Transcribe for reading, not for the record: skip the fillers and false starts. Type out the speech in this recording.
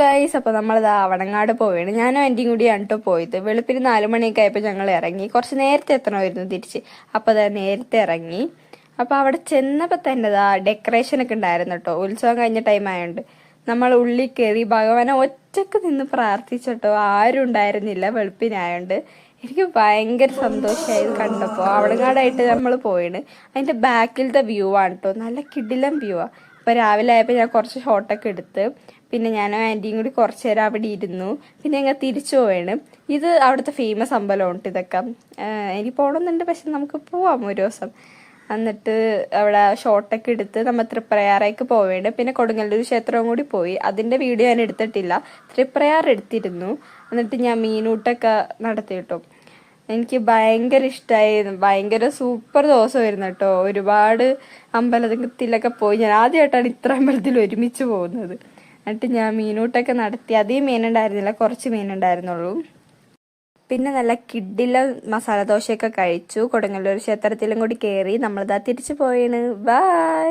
Guys, അപ്പൊ നമ്മളിതാ അവണങ്ങാട് പോവുകയാണ്. ഞാനും ആന്റിയും കൂടിയാണ് കേട്ടോ പോയത്. വെളുപ്പിന് 4 മണിയൊക്കെ ആയപ്പോൾ ഞങ്ങൾ ഇറങ്ങി. കുറച്ച് നേരത്തെ എത്തണമായിരുന്നു തിരിച്ച്. അപ്പൊ അതാ നേരത്തെ ഇറങ്ങി. അപ്പൊ അവിടെ ചെന്നപ്പോ തന്നെ ഡെക്കറേഷൻ ഒക്കെ ഉണ്ടായിരുന്നു കേട്ടോ. ഉത്സവം കഴിഞ്ഞ ടൈം ആയതുകൊണ്ട് നമ്മൾ ഉള്ളിൽ കയറി ഭഗവാനെ ഒറ്റക്ക് നിന്ന് പ്രാർത്ഥിച്ചട്ടോ. ആരും ഉണ്ടായിരുന്നില്ല വെളുപ്പിനായോണ്ട്. എനിക്ക് ഭയങ്കര സന്തോഷമായി കണ്ടപ്പോൾ. അവണങ്ങാടായിട്ട് നമ്മൾ പോയിണ്. അതിന്റെ ബാക്കിലത്തെ വ്യൂ ആണ് കേട്ടോ. നല്ല കിടിലം വ്യൂ ആ. അപ്പൊ രാവിലെ ആയപ്പോൾ ഞാൻ കുറച്ച് ഷോട്ടൊക്കെ എടുത്ത്. പിന്നെ ഞാനും ആന്റിയും കൂടി കുറച്ചു നേരം അവിടെ ഇരുന്നു. പിന്നെ ഞങ്ങൾ തിരിച്ചു പോവാണ്. ഇത് അവിടുത്തെ ഫേമസ് അമ്പലമുണ്ട്. ഇതൊക്കെ എനിക്ക് പോകണമെന്നുണ്ട്, പക്ഷെ നമുക്ക് പോവാം ഒരു ദിവസം. എന്നിട്ട് അവിടെ ഷോട്ടൊക്കെ എടുത്ത് നമ്മൾ തൃപ്രയാറേക്ക് പോവേണ്ട. പിന്നെ കൊടുങ്ങല്ലൂർ ക്ഷേത്രവും കൂടി പോയി. അതിന്റെ വീഡിയോ ഞാൻ എടുത്തിട്ടില്ല. തൃപ്രയാർ എടുത്തിരുന്നു. എന്നിട്ട് ഞാൻ മീനൂട്ടൊക്കെ നടത്തി കേട്ടോ. എനിക്ക് ഭയങ്കര ഇഷ്ടമായിരുന്നു. ഭയങ്കര സൂപ്പർ ദിവസമായിരുന്നു കേട്ടോ. ഒരുപാട് അമ്പലത്തിലൊക്കെ പോയി. ഞാൻ ആദ്യമായിട്ടാണ് ഇത്ര അമ്പലത്തിൽ ഒരുമിച്ച് പോകുന്നത്. എന്നിട്ട് ഞാൻ മീനൂട്ടൊക്കെ നടത്തി. അധികം മീനുണ്ടായിരുന്നില്ല, കുറച്ച് മീനുണ്ടായിരുന്നുള്ളൂ. പിന്നെ നല്ല കിഡില മസാല ദോശയൊക്കെ കഴിച്ചു. കൊടുങ്ങല്ലൂർ ക്ഷേത്രത്തിലും കൂടി കയറി നമ്മളിതാ തിരിച്ചു പോയിണ്. ബൈ.